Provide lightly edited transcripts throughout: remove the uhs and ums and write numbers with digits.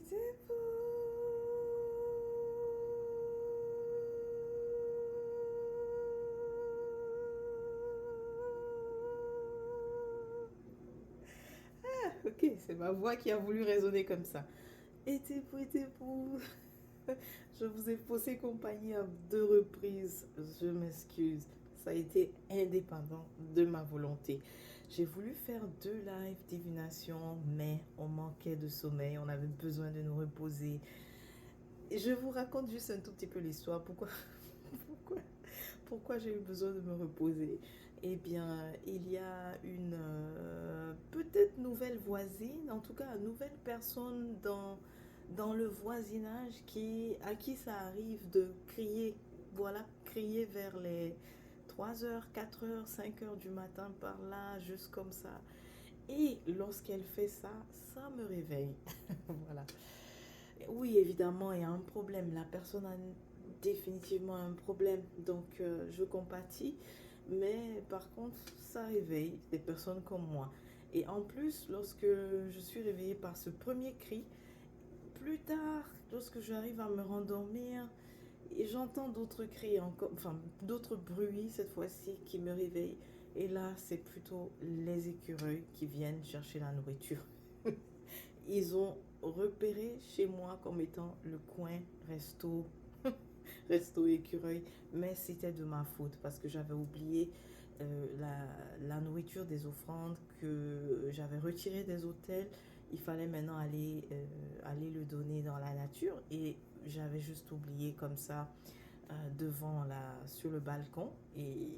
Pétez-vous. Ok, c'est ma voix qui a voulu résonner comme ça. Pétez-vous. Je vous ai faussé compagnie à 2 reprises. Je m'excuse. Ça a été indépendant de ma volonté. J'ai voulu faire 2 lives divination, mais on manquait de sommeil. On avait besoin de nous reposer. Et je vous raconte juste un tout petit peu l'histoire. Pourquoi, pourquoi j'ai eu besoin de me reposer? Eh bien, il y a une peut-être nouvelle voisine, en tout cas une nouvelle personne dans le voisinage à qui ça arrive de crier, voilà, crier vers les 3 heures, 4 heures, 5 heures du matin par là, juste comme ça. Et lorsqu'elle fait ça, ça me réveille. Voilà. Oui, évidemment, il y a un problème. La personne a définitivement un problème. Donc, je compatis. Mais par contre, ça réveille des personnes comme moi. Et en plus, lorsque je suis réveillée par ce premier cri, plus tard, lorsque j'arrive à me rendormir, et j'entends d'autres cris, encore, enfin d'autres bruits cette fois-ci qui me réveillent. Et là, c'est plutôt les écureuils qui viennent chercher la nourriture. Ils ont repéré chez moi comme étant le coin resto, resto écureuil, mais c'était de ma faute parce que j'avais oublié la nourriture des offrandes que j'avais retirée des hôtels. Il fallait maintenant aller le donner dans la nature et j'avais juste oublié comme ça devant sur le balcon et,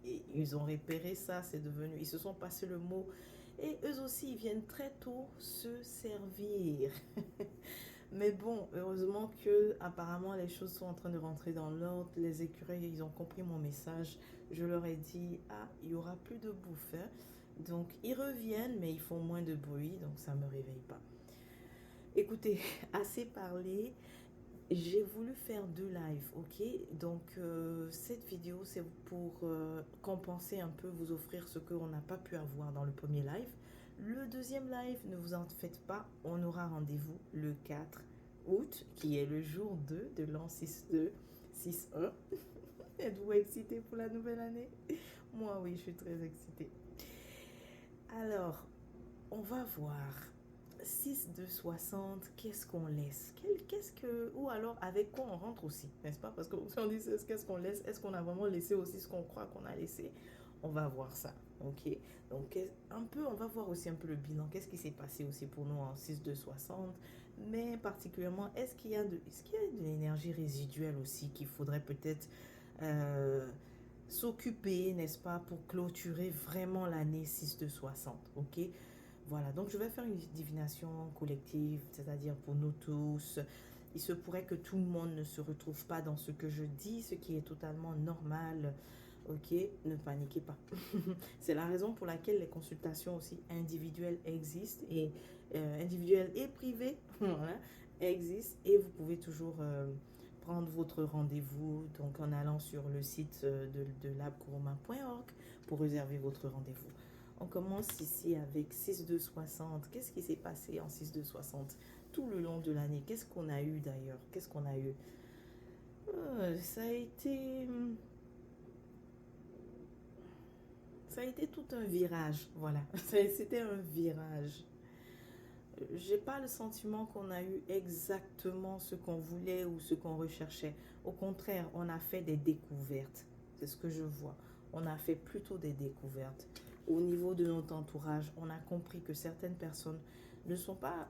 et ils ont repéré ça, c'est devenu, ils se sont passé le mot et eux aussi ils viennent très tôt se servir. Mais bon, heureusement que apparemment les choses sont en train de rentrer dans l'ordre. Les écureuils, ils ont compris mon message. Je leur ai dit, ah, il y aura plus de bouffe, hein. Donc ils reviennent, mais ils font moins de bruit, donc ça me réveille pas. Écoutez, assez parlé. J'ai voulu faire 2 lives, ok? Donc cette vidéo, c'est pour compenser un peu, vous offrir ce qu'on n'a pas pu avoir dans le premier live. Le deuxième live, ne vous en faites pas, on aura rendez-vous le 4 août, qui est le jour 2 de l'an 6-2, 6-1. Êtes-vous excité pour la nouvelle année? Moi, oui, je suis très excitée. Alors, on va voir. 6 de 60, qu'est-ce qu'on laisse? Ou alors avec quoi on rentre aussi, n'est-ce pas? Parce que si on dit qu'est-ce qu'on laisse, est-ce qu'on a vraiment laissé aussi ce qu'on croit qu'on a laissé? On va voir ça, ok? Donc un peu, on va voir aussi un peu le bilan. Qu'est-ce qui s'est passé aussi pour nous en 6 de 60? Mais particulièrement, est-ce qu'il y a de l'énergie résiduelle aussi qu'il faudrait peut-être euh, s'occuper, n'est-ce pas, pour clôturer vraiment l'année 6 de 60, ok? Voilà, donc je vais faire une divination collective, c'est-à-dire pour nous tous. Il se pourrait que tout le monde ne se retrouve pas dans ce que je dis, ce qui est totalement normal. Ok, ne paniquez pas. C'est la raison pour laquelle les consultations aussi individuelles existent et individuelles et privées voilà, existent et vous pouvez toujours prendre votre rendez-vous donc en allant sur le site de labcouroma.org pour réserver votre rendez-vous. On commence ici avec 6-2-60. Qu'est-ce qui s'est passé en 6-2-60 tout le long de l'année? Qu'est-ce qu'on a eu d'ailleurs? Qu'est-ce qu'on a eu? Ça a été... Ça a été tout un virage, voilà. C'était un virage. J'ai pas le sentiment qu'on a eu exactement ce qu'on voulait ou ce qu'on recherchait. Au contraire, on a fait des découvertes. C'est ce que je vois. On a fait plutôt des découvertes. Au niveau de notre entourage, on a compris que certaines personnes ne sont pas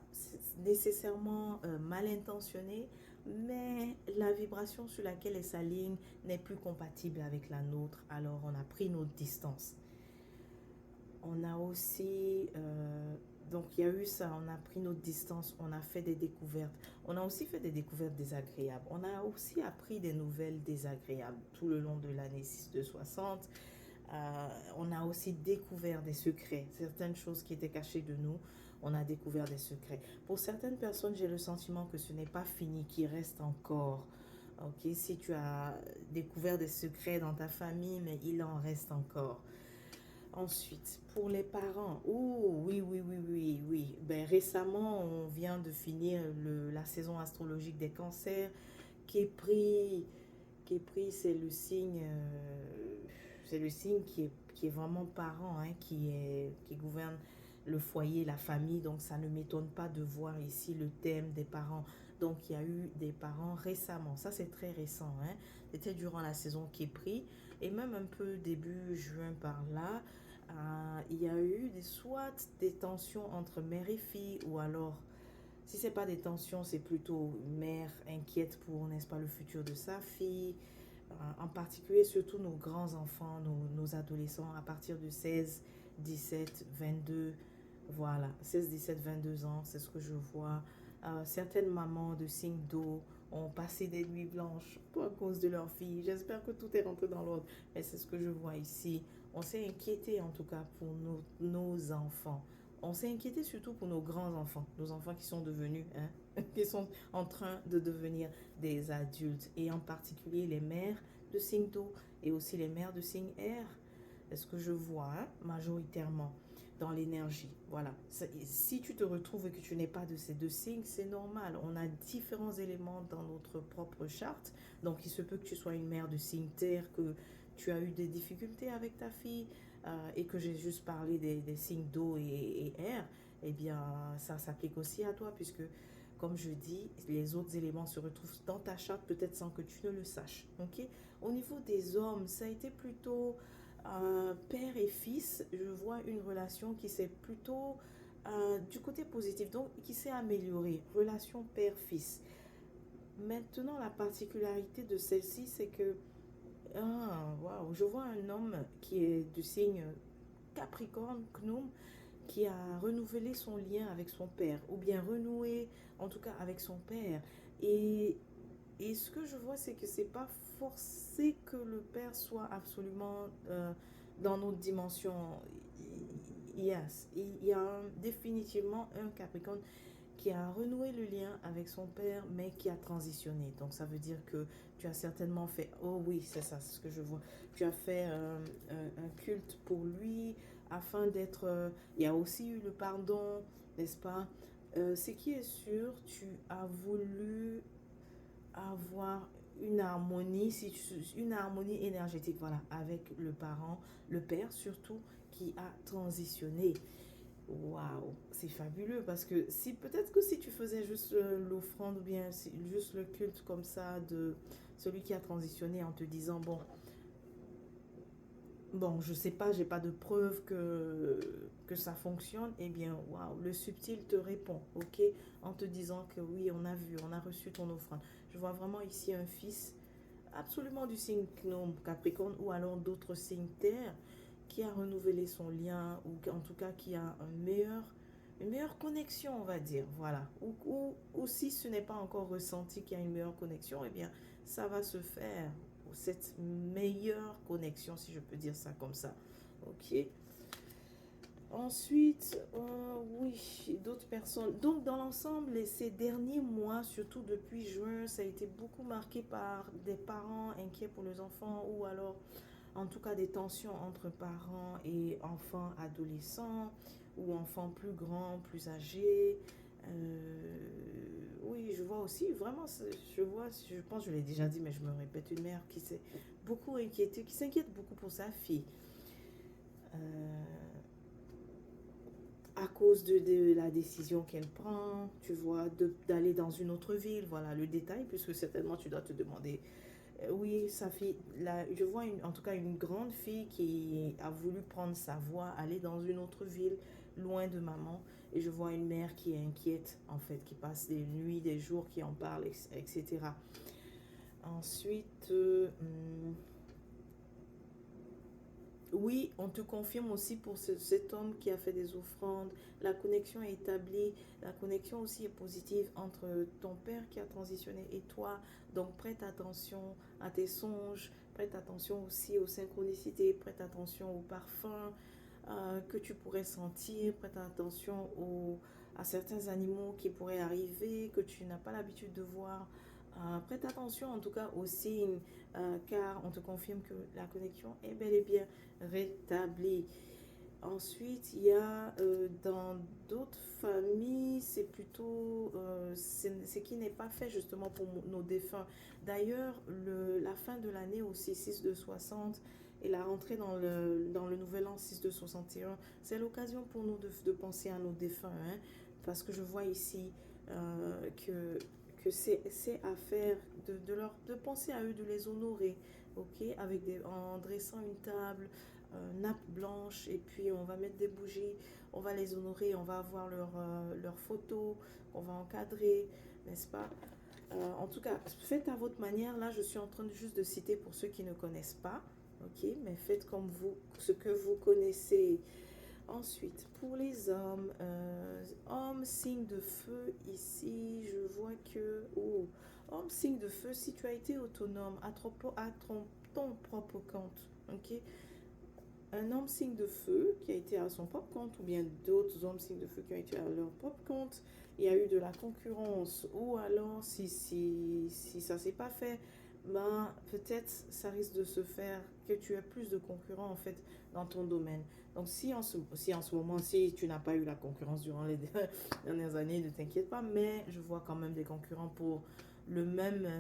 nécessairement mal intentionnées, mais la vibration sur laquelle elles s'alignent n'est plus compatible avec la nôtre. Alors, on a pris notre distance. On a aussi, donc il y a eu ça, on a pris notre distance, on a fait des découvertes. On a aussi fait des découvertes désagréables. On a aussi appris des nouvelles désagréables tout le long de l'année 6 de 60. On a aussi découvert des secrets, certaines choses qui étaient cachées de nous, on a découvert des secrets. Pour certaines personnes, j'ai le sentiment que ce n'est pas fini, qu'il reste encore. Ok, si tu as découvert des secrets dans ta famille, mais il en reste encore. Ensuite, pour les parents, oh oui, oui, oui, oui, oui. Ben, récemment, on vient de finir la saison astrologique des cancers. Képri, Képri, c'est le signe qui est vraiment parent, hein, qui gouverne le foyer, la famille. Donc, ça ne m'étonne pas de voir ici le thème des parents. Donc, il y a eu des parents récemment. Ça, c'est très récent, hein. C'était durant la saison Képri et même un peu début juin par là. Il y a eu soit des tensions entre mère et fille ou alors si c'est pas des tensions, c'est plutôt une mère inquiète pour, n'est-ce pas, le futur de sa fille. En particulier, surtout nos grands-enfants, nos adolescents à partir de 16, 17, 22. Voilà, 16, 17, 22 ans, c'est ce que je vois. Certaines mamans de signes d'eau ont passé des nuits blanches pour à cause de leur fille. J'espère que tout est rentré dans l'ordre, mais c'est ce que je vois ici. On s'est inquiété en tout cas pour nos enfants. On s'est inquiété surtout pour nos grands-enfants, nos enfants qui sont devenus, hein, qui sont en train de devenir des adultes, et en particulier les mères de signe d'eau et aussi les mères de signe air. C'est ce que je vois, hein, majoritairement dans l'énergie. Voilà. Si tu te retrouves et que tu n'es pas de ces deux signes, c'est normal. On a différents éléments dans notre propre charte. Donc, il se peut que tu sois une mère de signe terre, que tu as eu des difficultés avec ta fille et que j'ai juste parlé des signes d'eau et air. Eh bien, ça s'applique aussi à toi puisque, comme je dis, les autres éléments se retrouvent dans ta charte peut-être sans que tu ne le saches. Ok? Au niveau des hommes, ça a été plutôt père et fils. Je vois une relation qui s'est plutôt du côté positif, donc qui s'est améliorée. Relation père-fils. Maintenant, la particularité de celle-ci, c'est que waouh, je vois un homme qui est du signe Capricorne, Gnome, qui a renouvelé son lien avec son père, ou bien renoué en tout cas avec son père. Et, et ce que je vois, c'est que c'est pas forcé que le père soit absolument dans notre dimension. Yes, il y a définitivement un Capricorne qui a renoué le lien avec son père, mais qui a transitionné. Donc ça veut dire que tu as certainement fait, oh oui, c'est ça, c'est ce que je vois. Tu as fait un culte pour lui afin d'être... il y a aussi eu le pardon, n'est-ce pas? Ce qui est sûr, tu as voulu avoir une harmonie, une harmonie énergétique, voilà, avec le parent, le père surtout, qui a transitionné. Waouh, c'est fabuleux parce que si peut-être que si tu faisais juste l'offrande ou bien juste le culte comme ça de celui qui a transitionné en te disant bon, je sais pas, j'ai pas de preuve que ça fonctionne, eh bien waouh, le subtil te répond, ok, en te disant que oui, on a vu, on a reçu ton offrande. Je vois vraiment ici un fils absolument du signe Capricorne ou alors d'autres signes terre qui a renouvelé son lien ou en tout cas qui a une meilleure connexion, on va dire. Voilà. Ou si ce n'est pas encore ressenti qu'il y a une meilleure connexion, eh bien, ça va se faire. Cette meilleure connexion, si je peux dire ça comme ça. Ok. Ensuite, oui, d'autres personnes. Donc, dans l'ensemble, ces derniers mois, surtout depuis juin, ça a été beaucoup marqué par des parents inquiets pour les enfants ou alors, en tout cas, des tensions entre parents et enfants adolescents ou enfants plus grands, plus âgés. Oui, je vois aussi, vraiment, je pense, je l'ai déjà dit, mais je me répète, une mère qui s'est beaucoup inquiétée, qui s'inquiète beaucoup pour sa fille. Euh, à cause de la décision qu'elle prend, tu vois, d'aller dans une autre ville, voilà le détail, puisque certainement tu dois te demander, oui, sa fille, là, je vois en tout cas une grande fille qui a voulu prendre sa voie, aller dans une autre ville, loin de maman, et je vois une mère qui est inquiète, en fait, qui passe des nuits, des jours, qui en parle, etc. Ensuite, oui, on te confirme aussi pour cet homme qui a fait des offrandes. La connexion est établie. La connexion aussi est positive entre ton père qui a transitionné et toi. Donc prête attention à tes songes. Prête attention aussi aux synchronicités. Prête attention aux parfums que tu pourrais sentir. Prête attention à certains animaux qui pourraient arriver, que tu n'as pas l'habitude de voir. Prête attention en tout cas aux signes car on te confirme que la connexion est bel et bien rétablie. Ensuite, il y a dans d'autres familles, c'est plutôt ce qui n'est pas fait justement pour nos défunts. D'ailleurs, la fin de l'année aussi, 6 de 60, et la rentrée dans le nouvel an 6 de 61, c'est l'occasion pour nous de penser à nos défunts, hein, parce que je vois ici que c'est à faire de penser à eux, de les honorer, ok, en dressant une table, nappe blanche, et puis on va mettre des bougies, on va les honorer, on va avoir leurs photos, on va encadrer, n'est-ce pas? En tout cas, faites à votre manière. Là, je suis en train juste de citer pour ceux qui ne connaissent pas, ok? Mais faites comme vous, ce que vous connaissez. Ensuite, pour les hommes, hommes signe de feu, ici, je vois que... Oh, homme signe de feu, si tu as été autonome ton propre compte, ok? Un homme signe de feu qui a été à son propre compte, ou bien d'autres hommes signes de feu qui ont été à leur propre compte, il y a eu de la concurrence, ou alors si ça s'est pas fait, ben peut-être ça risque de se faire que tu aies plus de concurrents en fait dans ton domaine. Donc si en ce moment, si tu n'as pas eu la concurrence durant les dernières années, ne t'inquiète pas, mais je vois quand même des concurrents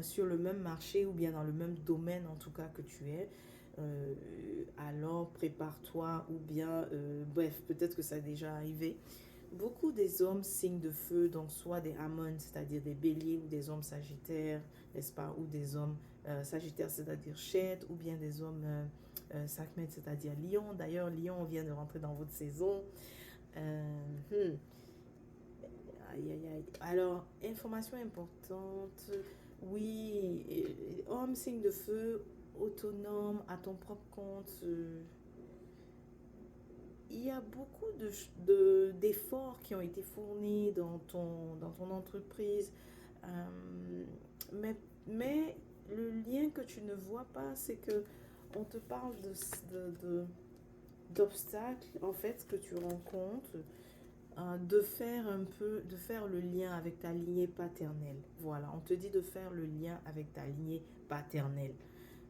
sur le même marché ou bien dans le même domaine en tout cas que tu es. Euh, alors prépare-toi ou bien, bref, peut-être que ça a déjà arrivé. Beaucoup des hommes signes de feu, donc soit des Amon, c'est-à-dire des béliers, ou des hommes sagittaires, n'est-ce pas, ou des hommes sagittaires, c'est-à-dire Chète, ou bien des hommes Sakmet, c'est-à-dire Lion. D'ailleurs, Lion vient de rentrer dans votre saison. Hmm. Aïe, aïe, aïe. Alors, information importante. Oui, homme signe de feu, autonome, à ton propre compte. Il y a beaucoup d'efforts qui ont été fournis dans ton entreprise. Euh, mais le lien que tu ne vois pas, c'est que on te parle d'obstacles en fait que tu rencontres, de faire le lien avec ta lignée paternelle. Voilà, on te dit de faire le lien avec ta lignée paternelle.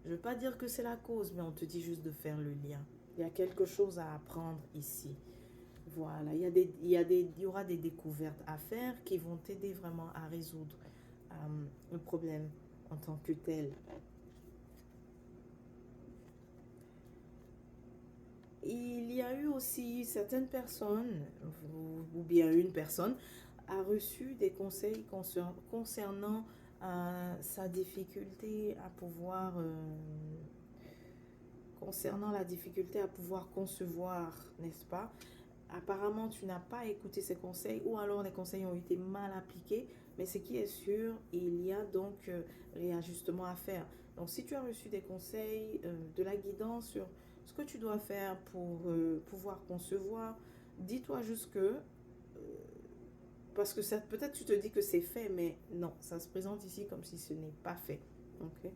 Je ne veux pas dire que c'est la cause, mais on te dit juste de faire le lien. Il y a quelque chose à apprendre ici. Voilà, il y aura des découvertes à faire qui vont t'aider vraiment à résoudre le problème en tant que tel. Il y a eu aussi certaines personnes, ou bien une personne, a reçu des conseils concernant sa difficulté à pouvoir concernant la difficulté à pouvoir concevoir, n'est-ce pas? Apparemment, tu n'as pas écouté ces conseils ou alors les conseils ont été mal appliqués, mais ce qui est sûr, il y a donc réajustement à faire. Donc, si tu as reçu des conseils, de la guidance sur ce que tu dois faire pour pouvoir concevoir, dis-toi juste que, parce que peut-être tu te dis que c'est fait, mais non, ça se présente ici comme si ce n'est pas fait. Ok?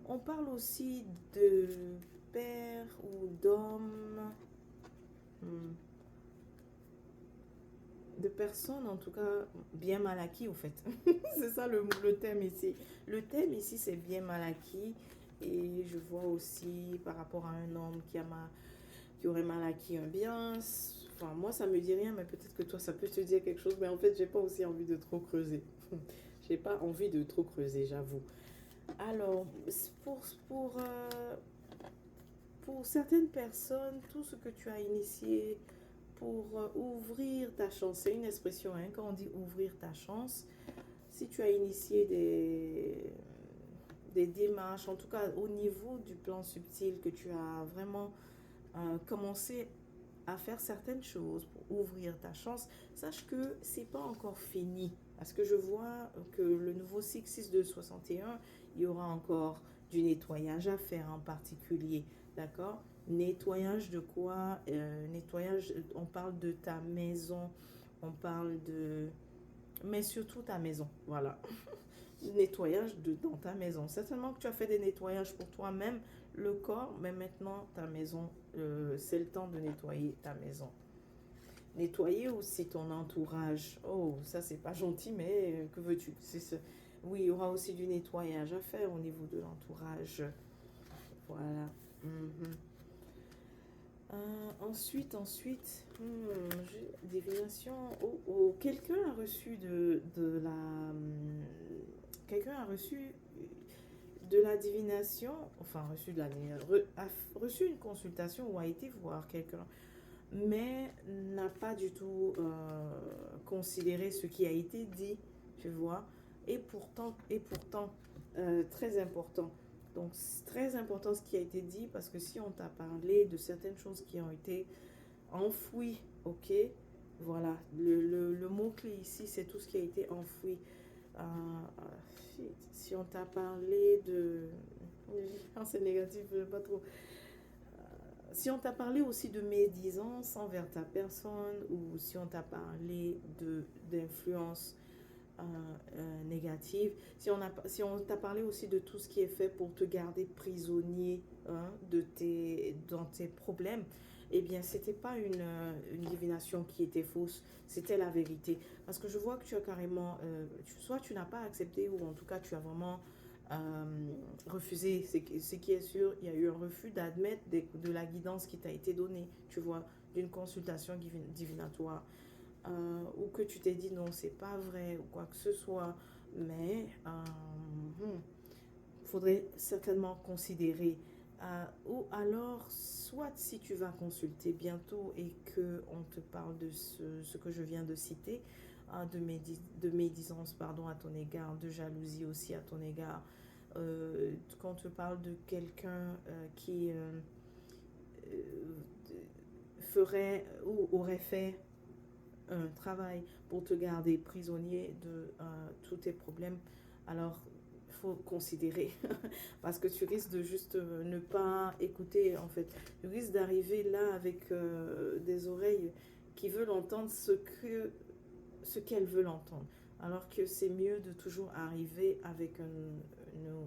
On parle aussi de père ou d'homme, hmm, de personnes en tout cas bien mal acquis au fait. C'est ça le thème ici. Le thème ici c'est bien mal acquis et je vois aussi par rapport à un homme qui aurait mal acquis un bien. Enfin moi ça me dit rien mais peut-être que toi ça peut te dire quelque chose mais en fait j'ai pas aussi envie de trop creuser. J'ai pas envie de trop creuser j'avoue. Alors pour, pour, euh, pour certaines personnes tout ce que tu as initié pour ouvrir ta chance. C'est une expression, hein, quand on dit ouvrir ta chance. Si tu as initié des démarches, en tout cas au niveau du plan subtil, que tu as vraiment commencé à faire certaines choses pour ouvrir ta chance, sache que c'est pas encore fini. Parce que je vois que le nouveau 6 de 61, il y aura encore du nettoyage à faire en particulier. D'accord? Nettoyage de quoi? Nettoyage, on parle de ta maison, on parle de... Mais surtout ta maison, voilà. Nettoyage dans ta maison. Certainement que tu as fait des nettoyages pour toi-même, le corps, mais maintenant ta maison, c'est le temps de nettoyer ta maison. Nettoyer aussi ton entourage. Oh, ça c'est pas gentil, mais que veux-tu? Oui, il y aura aussi du nettoyage à faire au niveau de l'entourage. Voilà. Mhm. Divination. Quelqu'un a reçu quelqu'un a reçu de la divination, enfin reçu de la a reçu une consultation ou a été voir quelqu'un, mais n'a pas du tout considéré ce qui a été dit, tu vois. Et pourtant, très important. Donc, c'est très important ce qui a été dit parce que si on t'a parlé de certaines choses qui ont été enfouies, ok, voilà, le mot-clé ici, c'est tout ce qui a été enfoui. Si on t'a parlé de... C'est négatif, pas trop. Si on t'a parlé aussi de médisance envers ta personne ou si on t'a parlé d'influence négative, si on t'a parlé aussi de tout ce qui est fait pour te garder prisonnier, hein, dans tes problèmes, eh bien, c'était pas une divination qui était fausse, c'était la vérité. Parce que je vois que tu as carrément, soit tu n'as pas accepté ou en tout cas tu as vraiment refusé. Ce qui est sûr, il y a eu un refus d'admettre de la guidance qui t'a été donnée, tu vois, d'une consultation divinatoire. Ou que tu t'es dit non, c'est pas vrai ou quoi que ce soit, mais faudrait certainement considérer. Ou alors, soit si tu vas consulter bientôt et que on te parle de ce que je viens de citer, de médisance pardon, à ton égard, de jalousie aussi à ton égard, quand on te parle de quelqu'un qui ferait ou aurait fait un travail pour te garder prisonnier de tous tes problèmes, alors il faut considérer parce que tu risques de juste ne pas écouter en fait. Tu risques d'arriver là avec des oreilles qui veulent entendre ce qu'elles veulent entendre. Alors que c'est mieux de toujours arriver avec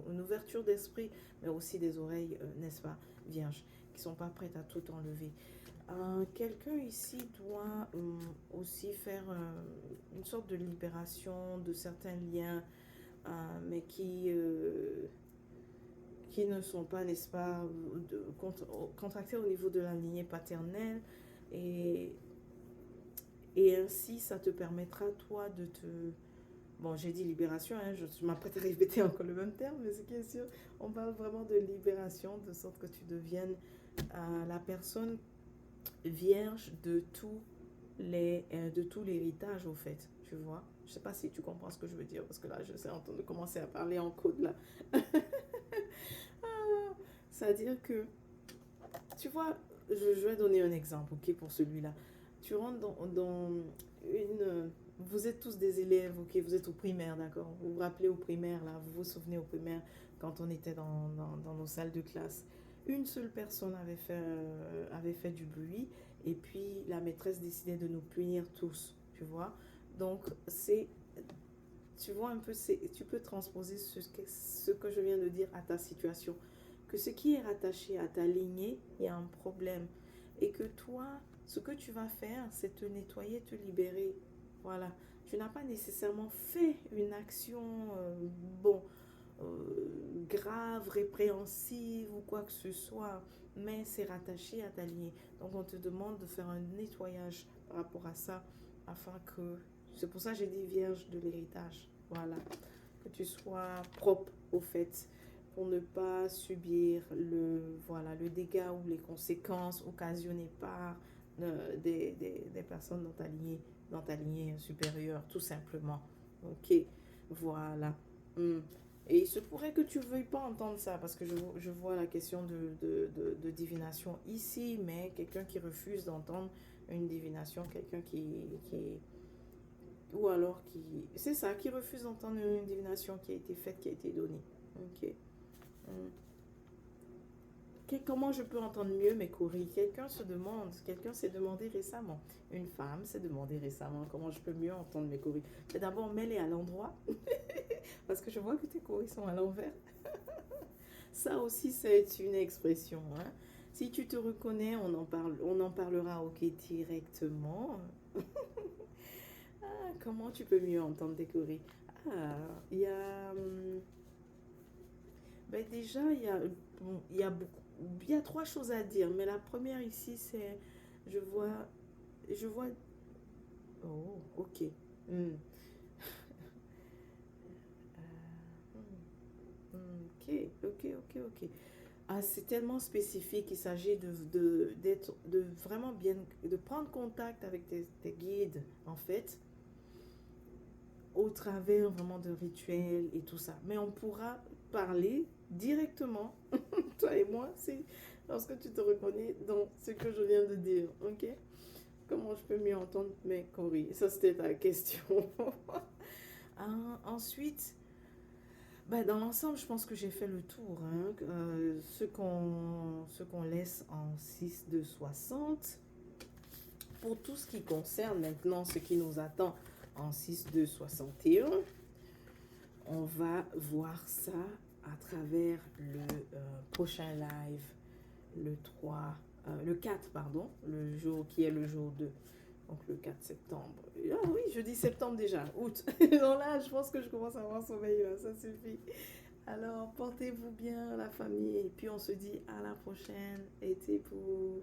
une ouverture d'esprit, mais aussi des oreilles, n'est-ce pas, vierges, qui ne sont pas prêtes à tout enlever. Quelqu'un ici doit aussi faire une sorte de libération de certains liens, mais qui ne sont pas, n'est-ce pas, contractés au niveau de la lignée paternelle. Et, et ainsi, ça te permettra, toi, de te... Bon, j'ai dit libération, hein, je m'apprête à répéter encore le même terme, mais ce qui est sûr, on parle vraiment de libération, de sorte que tu deviennes la personne vierge de tout l'héritage au fait, tu vois. Je sais pas si tu comprends ce que je veux dire parce que là je suis en train de commencer à parler en code là. C'est-à-dire que tu vois, je vais donner un exemple, ok, pour celui-là. Tu rentres dans une... Vous êtes tous des élèves, ok, vous êtes au primaire, d'accord. Vous vous rappelez au primaire, là, vous vous souvenez au primaire, quand on était dans nos salles de classe. Une seule personne avait fait du bruit, et puis la maîtresse décidait de nous punir tous, tu vois. Donc, tu vois un peu, tu peux transposer ce que je viens de dire à ta situation. Que ce qui est rattaché à ta lignée, il y a un problème. Et que toi, ce que tu vas faire, c'est te nettoyer, te libérer. Voilà. Tu n'as pas nécessairement fait une action, bon, grave, répréhensive ou quoi que ce soit, mais c'est rattaché à ta lignée. Donc on te demande de faire un nettoyage par rapport à ça, afin que... C'est pour ça que j'ai dit vierge de l'héritage. Voilà. Que tu sois propre au fait, pour ne pas subir le dégât ou les conséquences occasionnées par des personnes dans ta lignée supérieure, tout simplement. Ok, voilà. Hmm. Et il se pourrait que tu ne veuilles pas entendre ça, parce que je vois la question de divination ici, mais quelqu'un qui refuse d'entendre une divination, quelqu'un qui ou alors c'est ça, qui refuse d'entendre une divination qui a été faite, qui a été donnée. Ok. Hmm. Comment je peux entendre mieux mes courriers? Quelqu'un s'est demandé récemment, une femme s'est demandé récemment comment je peux mieux entendre mes courriers. Mais d'abord, mets-les à l'endroit, parce que je vois que tes courriers sont à l'envers. Ça aussi, c'est une expression, hein. Si tu te reconnais, on en parlera, ok, directement. Comment tu peux mieux entendre tes courriers? Il y a... Ben déjà, il y a beaucoup. il y a trois choses à dire, mais la première ici, c'est, je vois, je vois, oh, ok. Hmm. Ok. Ah, c'est tellement spécifique, il s'agit de vraiment bien, de prendre contact avec tes guides, en fait, au travers vraiment de rituels et tout ça. Mais on pourra parler directement, toi et moi, c'est lorsque tu te reconnais dans ce que je viens de dire, ok? Comment je peux mieux entendre mes coris? Ça, c'était ta question. Ensuite, bah, dans l'ensemble, je pense que j'ai fait le tour, hein. Ce qu'on laisse en 6 de 60. Pour tout ce qui concerne maintenant ce qui nous attend en 6 de 61, on va voir ça à travers le prochain live, le 3, le 4, pardon, le jour qui est le jour 2. Donc le 4 septembre. Ah oui, je dis septembre déjà, août. Non, là, je pense que je commence à avoir sommeil, là, ça suffit. Alors, portez-vous bien, la famille, et puis on se dit à la prochaine. Et pour